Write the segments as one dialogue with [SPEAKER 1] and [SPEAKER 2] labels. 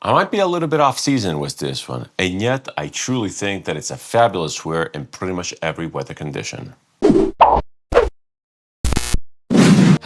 [SPEAKER 1] I might be a little bit off season with this one, and yet I truly think that it's a fabulous wear in pretty much every weather condition.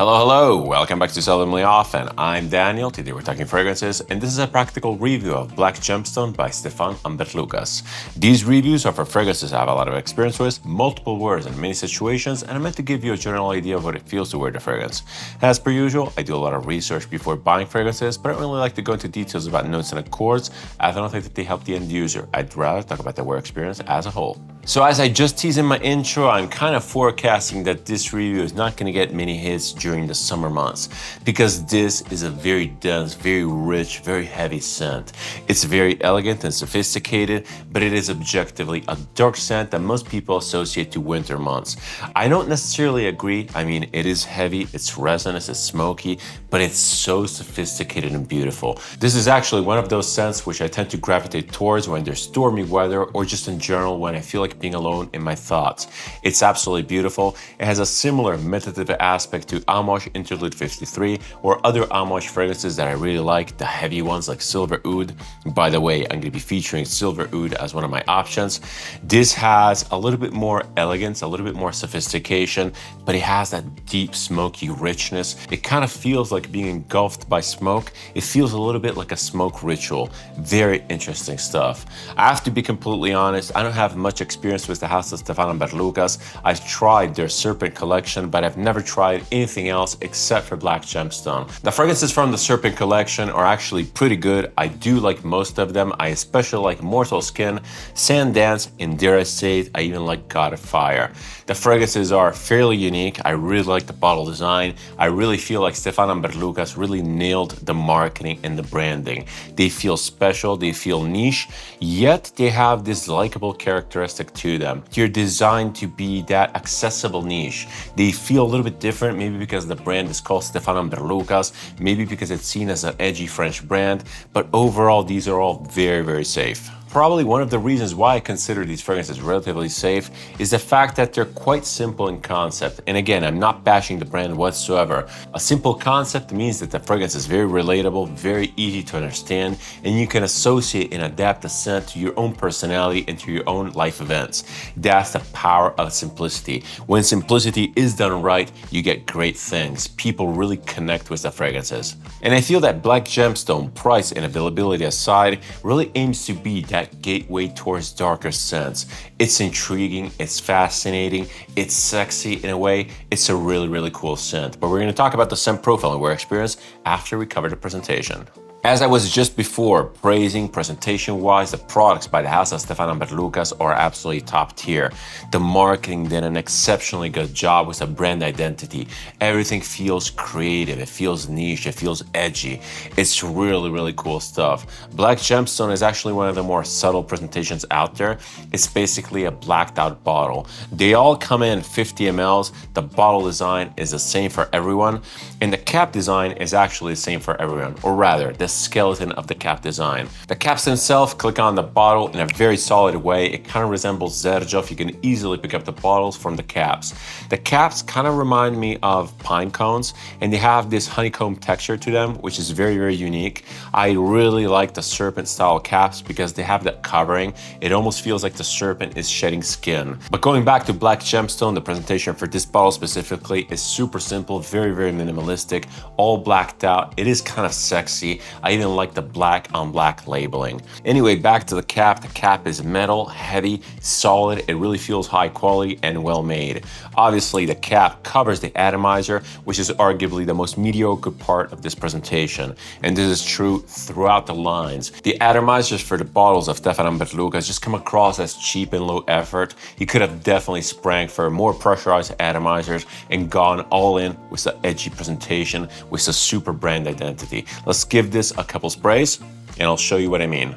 [SPEAKER 1] Hello, welcome back to Seldomly Off, and I'm Daniel. Today we're talking fragrances, and this is a practical review of Black Gemstone by Stéphane Humbert. These reviews are for fragrances I have a lot of experience with, multiple wears in many situations, and I'm meant to give you a general idea of what it feels to wear the fragrance. As per usual, I do a lot of research before buying fragrances, but I don't really like to go into details about notes and accords, as I don't think that they help the end user. I'd rather talk about the wear experience as a whole. So as I just teased in my intro, I'm kind of forecasting that this review is not going to get many hits during the summer months, because this is a very dense, very rich, very heavy scent. It's very elegant and sophisticated, but it is objectively a dark scent that most people associate to winter months. I don't necessarily agree. I mean, it is heavy, it's resinous, it's smoky, but it's so sophisticated and beautiful. This is actually one of those scents which I tend to gravitate towards when there's stormy weather, or just in general when I feel like being alone in my thoughts. It's absolutely beautiful. It has a similar meditative aspect to Amouage Interlude 53 or other Amouage fragrances that I really like, the heavy ones like Silver Oud. By the way, I'm going to be featuring Silver Oud as one of my options. This has a little bit more elegance, a little bit more sophistication, but it has that deep smoky richness. It kind of feels like being engulfed by smoke. It feels a little bit like a smoke ritual. Very interesting stuff. I have to be completely honest, I don't have much experience with the house of Stéphane Humbert. I've tried their Serpent collection, but I've never tried anything else except for Black Gemstone. The fragrances from the Serpent collection are actually pretty good. I do like most of them. I especially like Mortal Skin, Sand Dance, and dare I say it, I even like God of Fire. The fragrances are fairly unique. I really like the bottle design. I really feel like Stéphane Humbert really nailed the marketing and the branding. They feel special, they feel niche, yet they have this likable characteristic to them. They're designed to be that accessible niche. They feel a little bit different, maybe because the brand is called Stéphane Humbert, maybe because it's seen as an edgy French brand, but overall these are all very, very safe. Probably one of the reasons why I consider these fragrances relatively safe is the fact that they're quite simple in concept. And again, I'm not bashing the brand whatsoever. A simple concept means that the fragrance is very relatable, very easy to understand, and you can associate and adapt the scent to your own personality and to your own life events. That's the power of simplicity. When simplicity is done right, you get great things. People really connect with the fragrances. And I feel that Black Gemstone, price and availability aside, really aims to be that gateway towards darker scents. It's intriguing, it's fascinating, it's sexy in a way. It's a really, really cool scent. But we're going to talk about the scent profile and wear experience after we cover the presentation. As I was just before praising presentation-wise, the products by the house of Stéphane Humbert are absolutely top tier. The marketing did an exceptionally good job with a brand identity. Everything feels creative, it feels niche, it feels edgy. It's really, really cool stuff. Black Gemstone is actually one of the more subtle presentations out there. It's basically a blacked out bottle. They all come in 50 mLs. The bottle design is the same for everyone, and the cap design is actually the same for everyone, or rather, the skeleton of the cap design. The caps themselves click on the bottle in a very solid way. It kind of resembles Zhen. You can easily pick up the bottles from the caps. The caps kind of remind me of pine cones, and they have this honeycomb texture to them, which is very, very unique. I really like the serpent style caps because they have that covering. It almost feels like the serpent is shedding skin. But going back to Black Gemstone, the presentation for this bottle specifically is super simple, very, very minimalistic, all blacked out. It is kind of sexy. I even like the black on black labeling. Anyway, back to the cap. The cap is metal, heavy, solid. It really feels high quality and well made. Obviously, the cap covers the atomizer, which is arguably the most mediocre part of this presentation. And this is true throughout the lines. The atomizers for the bottles of Stéphane Humbert just come across as cheap and low effort. You could have definitely sprang for more pressurized atomizers and gone all in with the edgy presentation, with the super brand identity. Let's give this a couple sprays and I'll show you what I mean.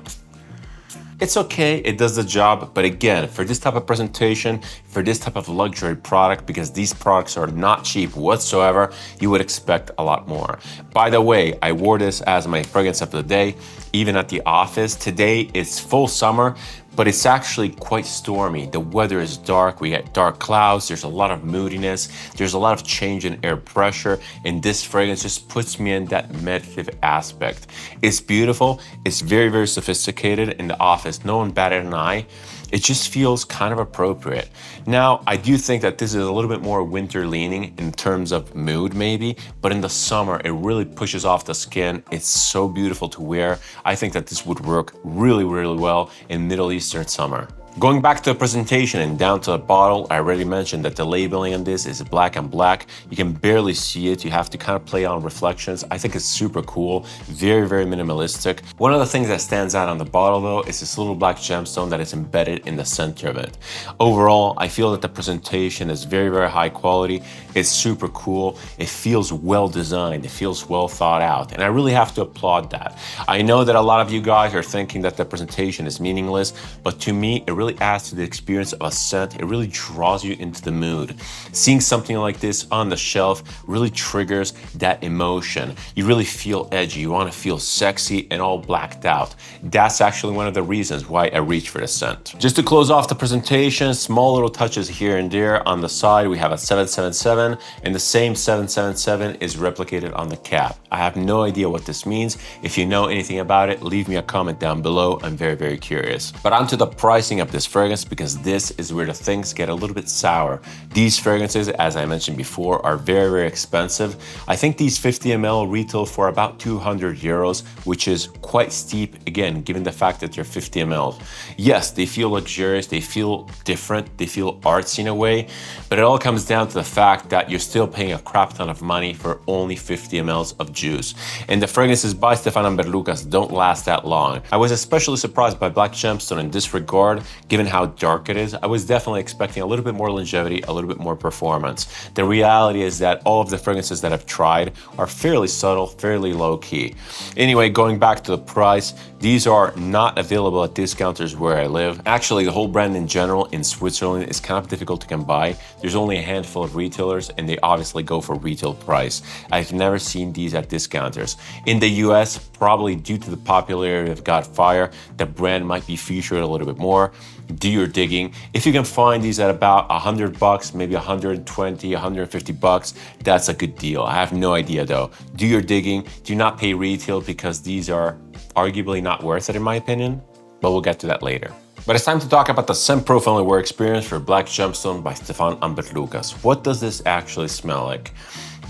[SPEAKER 1] It's okay, it does the job, but again, for this type of presentation, for this type of luxury product, because these products are not cheap whatsoever, you would expect a lot more. By the way, I wore this as my fragrance of the day, even at the office. Today it's full summer, but it's actually quite stormy. The weather is dark, we get dark clouds, there's a lot of moodiness, there's a lot of change in air pressure, and this fragrance just puts me in that meditative aspect. It's beautiful, it's very, very sophisticated. In the office, no one batted an eye. It just feels kind of appropriate. Now, I do think that this is a little bit more winter leaning in terms of mood maybe, but in the summer, it really pushes off the skin. It's so beautiful to wear. I think that this would work really, really well in Middle Eastern summer. Going back to the presentation and down to the bottle, I already mentioned that the labeling on this is black and black. You can barely see it. You have to kind of play on reflections. I think it's super cool. Very, very minimalistic. One of the things that stands out on the bottle though is this little black gemstone that is embedded in the center of it. Overall, I feel that the presentation is very, very high quality. It's super cool. It feels well designed. It feels well thought out. And I really have to applaud that. I know that a lot of you guys are thinking that the presentation is meaningless, but to me, it really adds to the experience of a scent. It really draws you into the mood. Seeing something like this on the shelf really triggers that emotion. You really feel edgy. You want to feel sexy and all blacked out. That's actually one of the reasons why I reach for the scent. Just to close off the presentation, small little touches here and there. On the side, we have a 777, and the same 777 is replicated on the cap. I have no idea what this means. If you know anything about it, leave me a comment down below. I'm very, very curious. But on to the pricing of this fragrance, because this is where the things get a little bit sour. These fragrances, as I mentioned before, are very, very expensive. I think these 50 ml retail for about 200 euros, which is quite steep, again, given the fact that they're 50 ml. Yes, they feel luxurious, they feel different, they feel artsy in a way, but it all comes down to the fact that you're still paying a crap ton of money for only 50 ml of juice. And the fragrances by Stéphane and Lucas don't last that long. I was especially surprised by Black Gemstone in this regard, given how dark it is. I was definitely expecting a little bit more longevity, a little bit more performance. The reality is that all of the fragrances that I've tried are fairly subtle, fairly low key. Anyway, going back to the price, these are not available at discounters where I live. Actually, the whole brand in general in Switzerland is kind of difficult to come by. There's only a handful of retailers and they obviously go for retail price. I've never seen these at discounters. In the US, probably due to the popularity of Godfire, the brand might be featured a little bit more. Do your digging. If you can find these at about $100, maybe 120, 150 bucks, that's a good deal. I have no idea though. Do your digging. Do not pay retail because these are arguably not worth it in my opinion, but we'll get to that later. But it's time to talk about the scent profile and wear experience for Black Gemstone by Stéphane and Lucas. What does this actually smell like?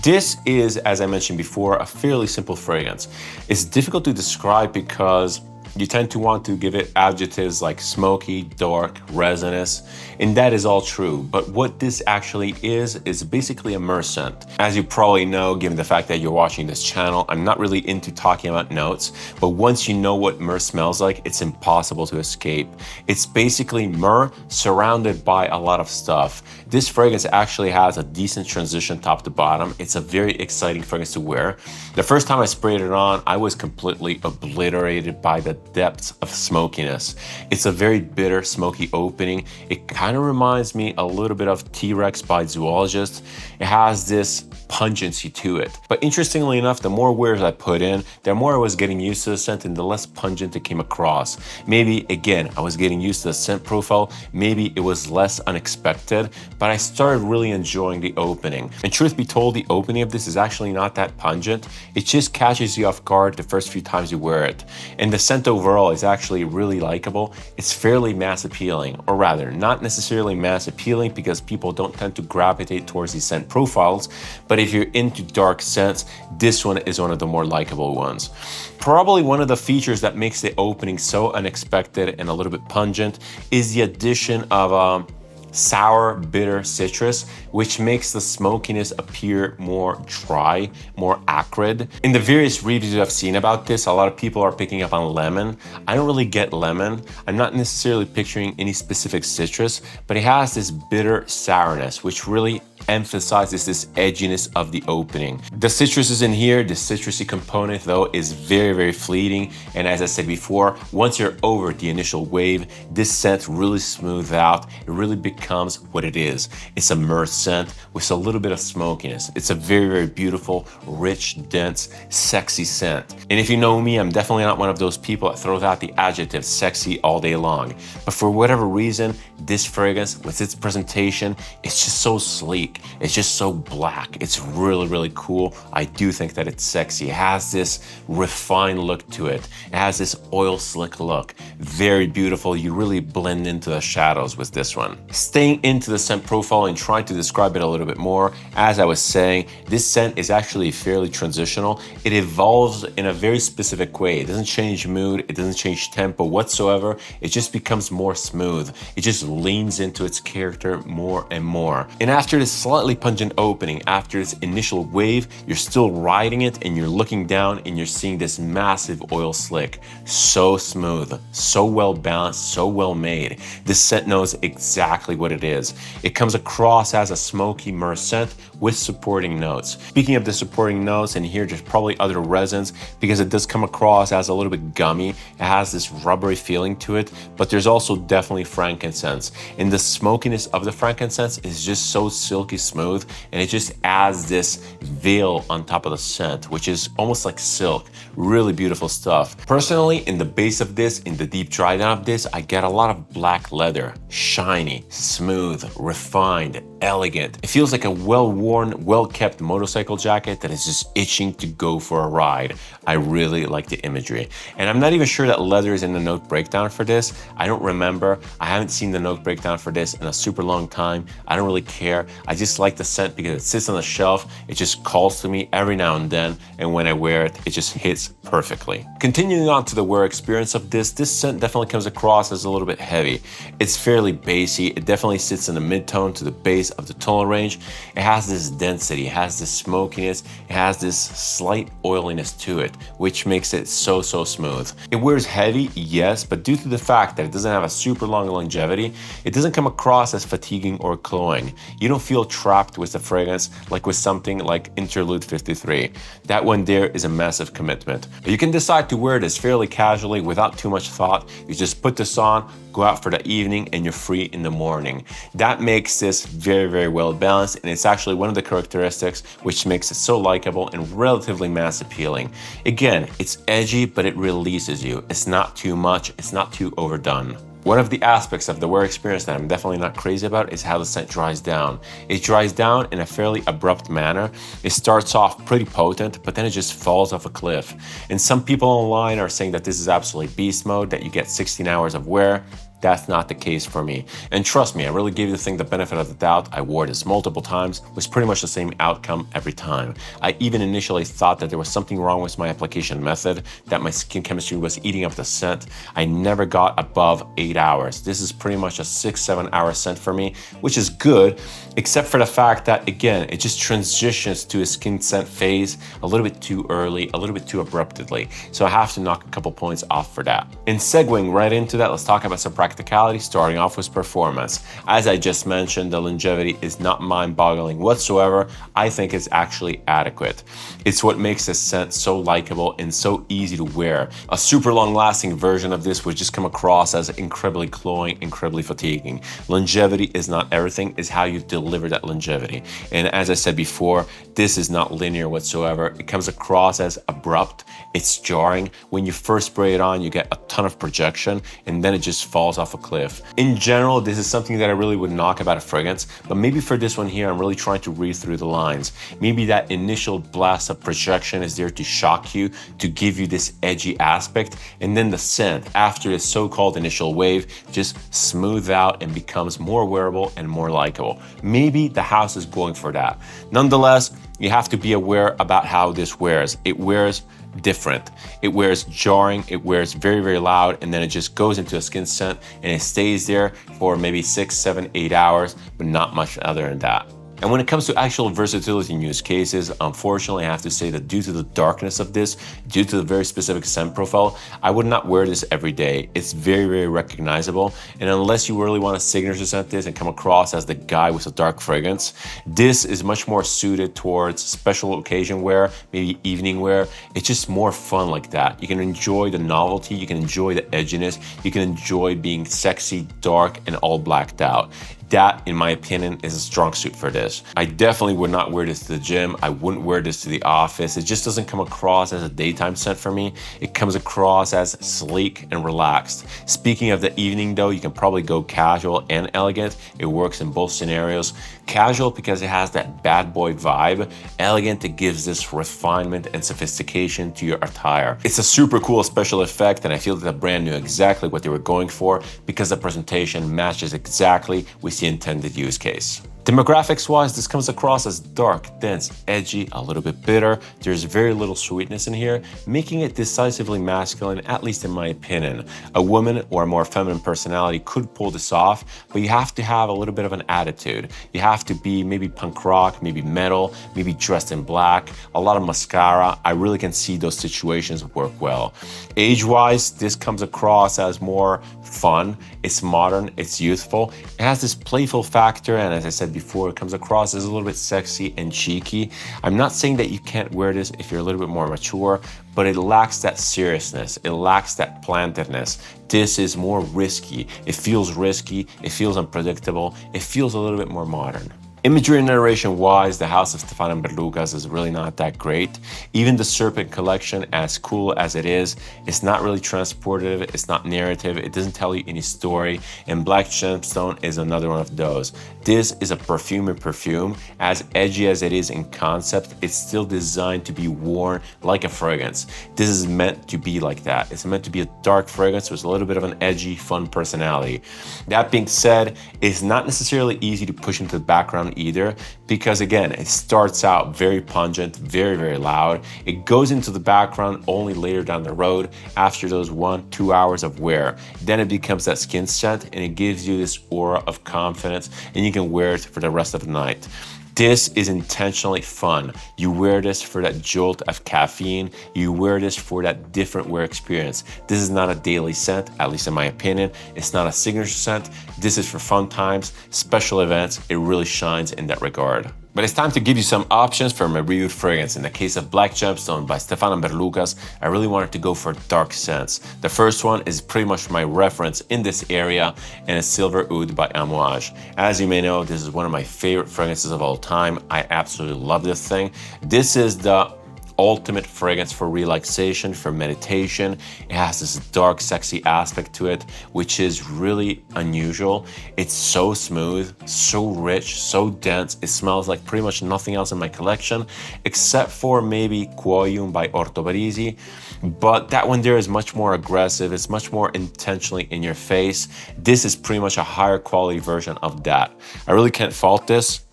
[SPEAKER 1] This is, as I mentioned before, a fairly simple fragrance. It's difficult to describe because you tend to want to give it adjectives like smoky, dark, resinous, and that is all true. But what this actually is basically a myrrh scent. As you probably know, given the fact that you're watching this channel, I'm not really into talking about notes, but once you know what myrrh smells like, it's impossible to escape. It's basically myrrh surrounded by a lot of stuff. This fragrance actually has a decent transition top to bottom. It's a very exciting fragrance to wear. The first time I sprayed it on, I was completely obliterated by the depths of smokiness. It's a very bitter, smoky opening. It kind of reminds me a little bit of T-Rex by Zoologist. It has this pungency to it. But interestingly enough, the more wears I put in, the more I was getting used to the scent and the less pungent it came across. Maybe, again, I was getting used to the scent profile. Maybe it was less unexpected, but I started really enjoying the opening. And truth be told, the opening of this is actually not that pungent. It just catches you off guard the first few times you wear it. And the scent overall is actually really likable. It's fairly mass appealing, or rather, not necessarily mass appealing because people don't tend to gravitate towards these scent profiles, but if you're into dark scents, this one is one of the more likable ones. Probably one of the features that makes the opening so unexpected and a little bit pungent is the addition of sour, bitter citrus, which makes the smokiness appear more dry, more acrid. In the various reviews I've seen about this, a lot of people are picking up on lemon. I don't really get lemon. I'm not necessarily picturing any specific citrus, but it has this bitter sourness, which really emphasizes this edginess of the opening. The citrus is in here. The citrusy component though is very, very fleeting. And as I said before, once you're over the initial wave, this scent really smooths out. It really becomes what it is. It's a myrrh scent with a little bit of smokiness. It's a very, very beautiful, rich, dense, sexy scent. And if you know me, I'm definitely not one of those people that throws out the adjective sexy all day long. But for whatever reason, this fragrance with its presentation, it's just so sleek. It's just so black. It's really, really cool. I do think that it's sexy. It has this refined look to it. It has this oil slick look. Very beautiful. You really blend into the shadows with this one. Staying into the scent profile and trying to describe it a little bit more, as I was saying, this scent is actually fairly transitional. It evolves in a very specific way. It doesn't change mood. It doesn't change tempo whatsoever. It just becomes more smooth. It just leans into its character more and more. And after this slightly pungent opening, after this initial wave, you're still riding it and you're looking down and you're seeing this massive oil slick. So smooth, so well balanced, so well made. This scent knows exactly what it is. It comes across as a smoky myrrh scent with supporting notes. Speaking of the supporting notes, and here there's probably other resins because it does come across as a little bit gummy. It has this rubbery feeling to it, but there's also definitely frankincense. And the smokiness of the frankincense is just so silky smooth, and it just adds this veil on top of the scent, which is almost like silk. Really beautiful stuff. Personally, in the base of this, in the deep dry down of this, I get a lot of black leather. Shiny, smooth, refined, elegant. It feels like a well-worn, well-kept motorcycle jacket that is just itching to go for a ride. I really like the imagery. And I'm not even sure that leather is in the note breakdown for this. I don't remember. I haven't seen the note breakdown for this in a super long time. I don't really care. I just like the scent because it sits on the shelf. It just calls to me every now and then. And when I wear it, it just hits perfectly. Continuing on to the wear experience of this scent definitely comes across as a little bit heavy. It's fairly bassy. It definitely sits in the mid-tone to the base of the tonal range. It has this density, it has this smokiness, it has this slight oiliness to it, which makes it so smooth. It wears heavy, yes, but due to the fact that it doesn't have a super long longevity, it doesn't come across as fatiguing or cloying. You don't feel trapped with the fragrance like with something like Interlude 53. That one there is a massive commitment. But you can decide to wear this fairly casually without too much thought. You just put this on, go out for the evening, and you're free in the morning. That makes this very well balanced, and it's actually one of the characteristics which makes it so likable and relatively mass appealing. Again, it's edgy, but it releases you. It's not too much, it's not too overdone. One of the aspects of the wear experience that I'm definitely not crazy about is how the scent dries down. It dries down in a fairly abrupt manner. It starts off pretty potent, but then it just falls off a cliff. And some people online are saying that this is absolutely beast mode, that you get 16 hours of wear. That's not the case for me. And trust me, I really gave the thing the benefit of the doubt. I wore this multiple times, was pretty much the same outcome every time. I even initially thought that there was something wrong with my application method, that my skin chemistry was eating up the scent. I never got above 8 hours. This is pretty much a 6-7 hour scent for me, which is good, except for the fact that, again, it just transitions to a skin scent phase a little bit too early, a little bit too abruptly. So I have to knock a couple points off for that. And segueing right into that, let's talk about some practicality, starting off with performance. As I just mentioned, the longevity is not mind-boggling whatsoever. I think it's actually adequate. It's what makes this scent so likable and so easy to wear. A super long-lasting version of this would just come across as incredibly cloying, incredibly fatiguing. Longevity is not everything, it's how you deliver that longevity. And as I said before, this is not linear whatsoever. It comes across as abrupt, it's jarring. When you first spray it on, you get a ton of projection, and then it just falls off a cliff. In general, this is something that I really would knock about a fragrance, but maybe for this one here, I'm really trying to read through the lines. Maybe that initial blast of projection is there to shock you, to give you this edgy aspect, and then the scent, after this so-called initial wave, just smooths out and becomes more wearable and more likable. Maybe the house is going for that. Nonetheless, you have to be aware about how this wears. It wears different. It wears jarring, it wears very loud, and then it just goes into a skin scent and it stays there for maybe 6, 7, 8 hours, but not much other than that. And when it comes to actual versatility in use cases, unfortunately, I have to say that due to the darkness of this, due to the very specific scent profile, I would not wear this every day. It's very, very recognizable. And unless you really want to signature scent this and come across as the guy with a dark fragrance, this is much more suited towards special occasion wear, maybe evening wear. It's just more fun like that. You can enjoy the novelty, you can enjoy the edginess, you can enjoy being sexy, dark, and all blacked out. That, in my opinion, is a strong suit for this. I definitely would not wear this to the gym. I wouldn't wear this to the office. It just doesn't come across as a daytime scent for me. It comes across as sleek and relaxed. Speaking of the evening though, you can probably go casual and elegant. It works in both scenarios. Casual because it has that bad boy vibe. Elegant, it gives this refinement and sophistication to your attire. It's a super cool special effect, and I feel that the brand knew exactly what they were going for because the presentation matches exactly with the intended use case. Demographics wise, this comes across as dark, dense, edgy, a little bit bitter. There's very little sweetness in here, making it decisively masculine, at least in my opinion. A woman or a more feminine personality could pull this off, but you have to have a little bit of an attitude. You have to be maybe punk rock, maybe metal, maybe dressed in black, a lot of mascara. I really can see those situations work well. Age-wise, this comes across as more fun. It's modern, it's youthful. It has this playful factor, and as I said before, it comes across as a little bit sexy and cheeky. I'm not saying that you can't wear this if you're a little bit more mature, but it lacks that seriousness. It lacks that plantedness. This is more risky. It feels risky. It feels unpredictable. It feels a little bit more modern. Imagery and narration wise, the house of Stéphane and Berlucas is really not that great. Even the Serpent collection, as cool as it is, it's not really transportive, it's not narrative, it doesn't tell you any story, and Black Gemstone is another one of those. This is a perfume. As edgy as it is in concept, it's still designed to be worn like a fragrance. This is meant to be like that. It's meant to be a dark fragrance with a little bit of an edgy, fun personality. That being said, it's not necessarily easy to push into the background either, because again, it starts out very pungent, very, very loud. It goes into the background only later down the road after those 1-2 hours of wear. Then it becomes that skin scent, and it gives you this aura of confidence, and you can wear it for the rest of the night. This is intentionally fun. You wear this for that jolt of caffeine. You wear this for that different wear experience. This is not a daily scent, at least in my opinion. It's not a signature scent. This is for fun times, special events. It really shines in that regard. But it's time to give you some options for my reviewed fragrance. In the case of Black Gemstone by Stéphane and Berlucas, I really wanted to go for dark scents. The first one is pretty much my reference in this area, and it's Silver Oud by Amouage. As you may know, this is one of my favorite fragrances of all time. I absolutely love this thing. This is the ultimate fragrance for relaxation, for meditation. It has this dark, sexy aspect to it, which is really unusual. It's so smooth, so rich, so dense. It smells like pretty much nothing else in my collection, except for maybe Quoium by Ortobarisi. But that one there is much more aggressive. It's much more intentionally in your face. This is pretty much a higher quality version of that. I really can't fault this.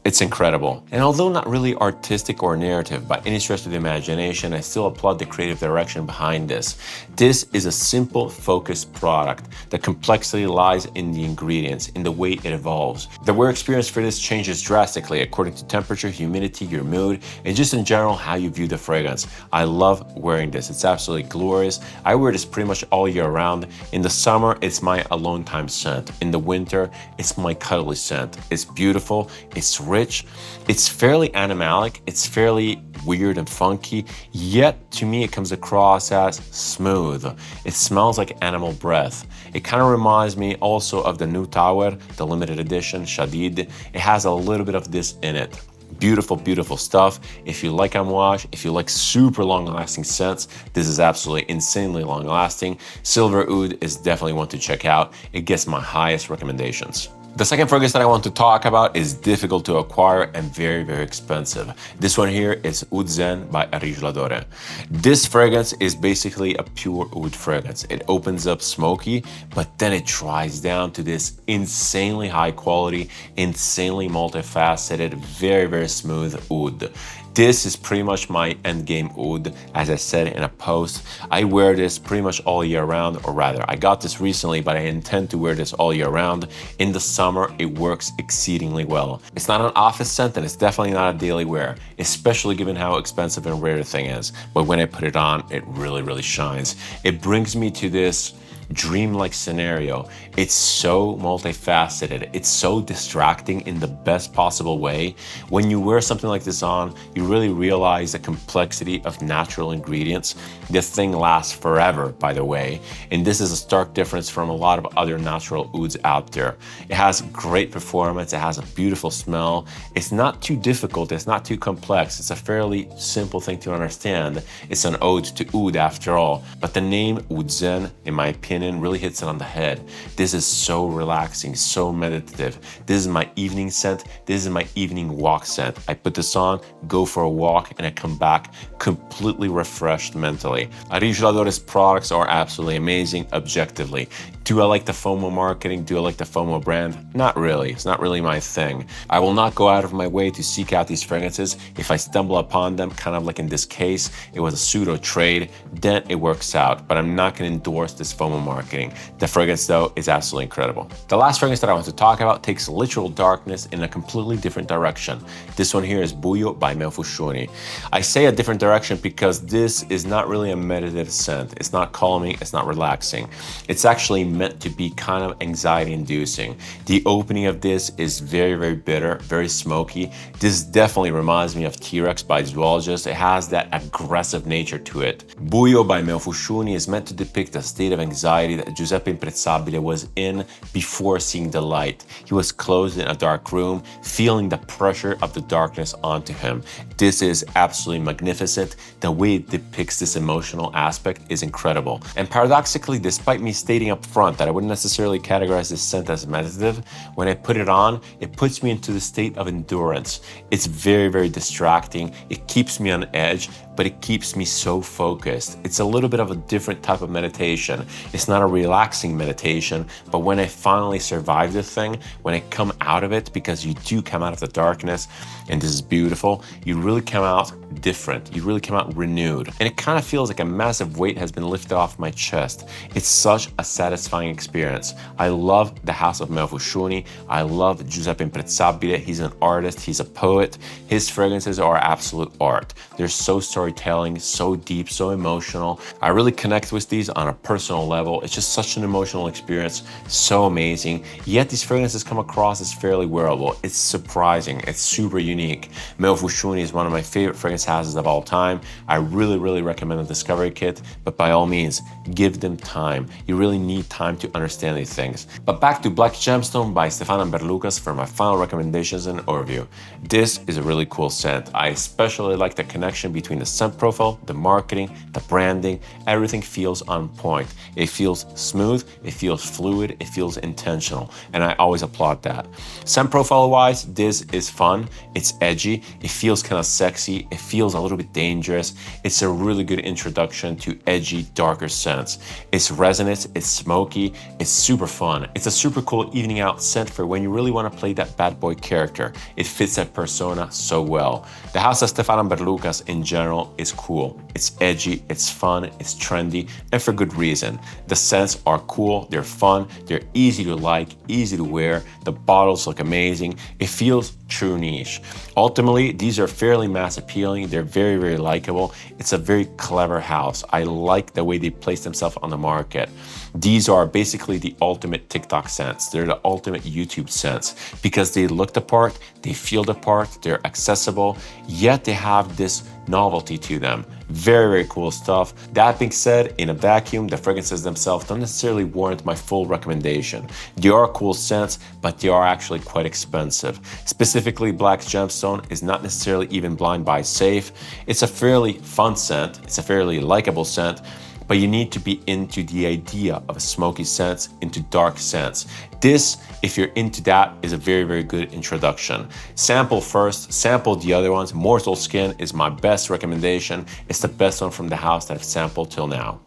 [SPEAKER 1] It's incredible. And although not really artistic or narrative by any stretch of the imagination, I still applaud the creative direction behind this. This is a simple, focused product. The complexity lies in the ingredients, in the way it evolves. The wear experience for this changes drastically according to temperature, humidity, your mood, and just in general how you view the fragrance. I love wearing this. It's absolutely glorious. I wear this pretty much all year round. In the summer, it's my alone time scent. In the winter, it's my cuddly scent. It's beautiful. It's rich, it's fairly animalic, it's fairly weird and funky, yet to me it comes across as smooth. It smells like animal breath. It kind of reminds me also of the new Tower, the limited edition, Shadid. It has a little bit of this in it. Beautiful, beautiful stuff. If you like Amouage, if you like super long-lasting scents, this is absolutely insanely long-lasting. Silver Oud is definitely one to check out. It gets my highest recommendations. The second fragrance that I want to talk about is difficult to acquire and very, very expensive. This one here is Oud Zhen by Areej Doré. This fragrance is basically a pure oud fragrance. It opens up smoky, but then it dries down to this insanely high quality, insanely multifaceted, very, very smooth oud. This is pretty much my endgame oud, as I said in a post. I wear this pretty much all year round, or rather, I got this recently, but I intend to wear this all year round. In the summer, it works exceedingly well. It's not an office scent, and it's definitely not a daily wear, especially given how expensive and rare the thing is. But when I put it on, it really shines. It brings me to this dreamlike scenario. It's so multifaceted. It's so distracting in the best possible way. When you wear something like this on, you really realize the complexity of natural ingredients. This thing lasts forever, by the way, and this is a stark difference from a lot of other natural ouds out there. It has great performance. It has a beautiful smell. It's not too difficult. It's not too complex. It's a fairly simple thing to understand. It's an ode to oud after all, but the name Zhen, in my opinion, really hits it on the head. This is so relaxing, so meditative. This is my evening scent. This is my evening walk scent. I put this on, go for a walk, and I come back completely refreshed mentally. Areej Doré's products are absolutely amazing, objectively. Do I like the FOMO marketing? Do I like the FOMO brand? Not really. It's not really my thing. I will not go out of my way to seek out these fragrances. If I stumble upon them, kind of like in this case, it was a pseudo trade, then it works out. But I'm not going to endorse this FOMO marketing. The fragrance, though, is absolutely incredible. The last fragrance that I want to talk about takes literal darkness in a completely different direction. This one here is Buio by Meo Fusciuni. I say a different direction because this is not really a meditative scent. It's not calming. It's not relaxing. It's actually meant to be kind of anxiety inducing. The opening of this is very bitter, very smoky. This definitely reminds me of T-Rex by Zoologist. It has that aggressive nature to it. Buio by Meo Fusciuni is meant to depict a state of anxiety that Giuseppe Imprezzabile was in before seeing the light. He was closed in a dark room, feeling the pressure of the darkness onto him. This is absolutely magnificent. The way it depicts this emotional aspect is incredible. And paradoxically, despite me stating up front that I wouldn't necessarily categorize this scent as meditative, when I put it on, it puts me into the state of endurance. It's very distracting. It keeps me on edge, but it keeps me so focused. It's a little bit of a different type of meditation. It's not a relaxing meditation, but when I finally survive the thing, when I come out of it, because you do come out of the darkness, and this is beautiful, you really come out different. You really come out renewed. And it kind of feels like a massive weight has been lifted off my chest. It's such a satisfying experience. I love the house of Meo Fusciuni. I love Giuseppe Imprezzabile. He's an artist. He's a poet. His fragrances are absolute art. They're so storytelling, so deep, so emotional. I really connect with these on a personal level. It's just such an emotional experience, so amazing. Yet these fragrances come across as fairly wearable. It's surprising. It's super unique. Meo Fusciuni is one of my favorite fragrance houses of all time. I really recommend the Discovery Kit, but by all means, give them time. You really need time to understand these things. But back to Black Gemstone by Stéphane and Berlucas for my final recommendations and overview. This is a really cool scent. I especially like the connection between the scent profile, the marketing, the branding. Everything feels on point. It feels smooth, it feels fluid, it feels intentional, and I always applaud that. Scent profile wise, this is fun. It's edgy. It feels kind of sexy. It feels a little bit dangerous. It's a really good introduction to edgy, darker scents. It's resonant, it's smoky, it's super fun. It's a super cool evening out scent for when you really want to play that bad boy character. It fits that persona so well. The house of Stéphane and Berlucas in general is cool. It's edgy, it's fun, it's trendy, and for good reason. The scents are cool, they're fun, they're easy to like, easy to wear. The bottles look amazing. It feels true niche. Ultimately, these are fairly mass appealing. They're very likable. It's a very clever house. I like the way they place themselves on the market. These are basically the ultimate TikTok scents. They're the ultimate YouTube scents because they look the part, they feel the part, they're accessible, yet they have this novelty to them. Very cool stuff. That being said, in a vacuum, the fragrances themselves don't necessarily warrant my full recommendation. They are cool scents, but they are actually quite expensive. Specifically, Black Gemstone is not necessarily even blind buy safe. It's a fairly fun scent. It's a fairly likable scent, but you need to be into the idea of a smoky scent, into dark scents. This, if you're into that, is a very good introduction. Sample first, sample the other ones. Mortal Skin is my best recommendation. It's the best one from the house that I've sampled till now.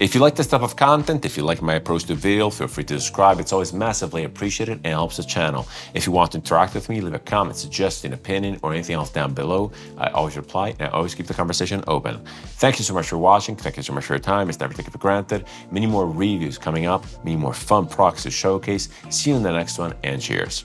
[SPEAKER 1] If you like this type of content, if you like my approach to video, feel free to subscribe. It's always massively appreciated and helps the channel. If you want to interact with me, leave a comment, suggestion, opinion, or anything else down below. I always reply and I always keep the conversation open. Thank you so much for watching. Thank you so much for your time. It's never taken for granted. Many more reviews coming up, many more fun products to showcase. See you in the next one, and cheers.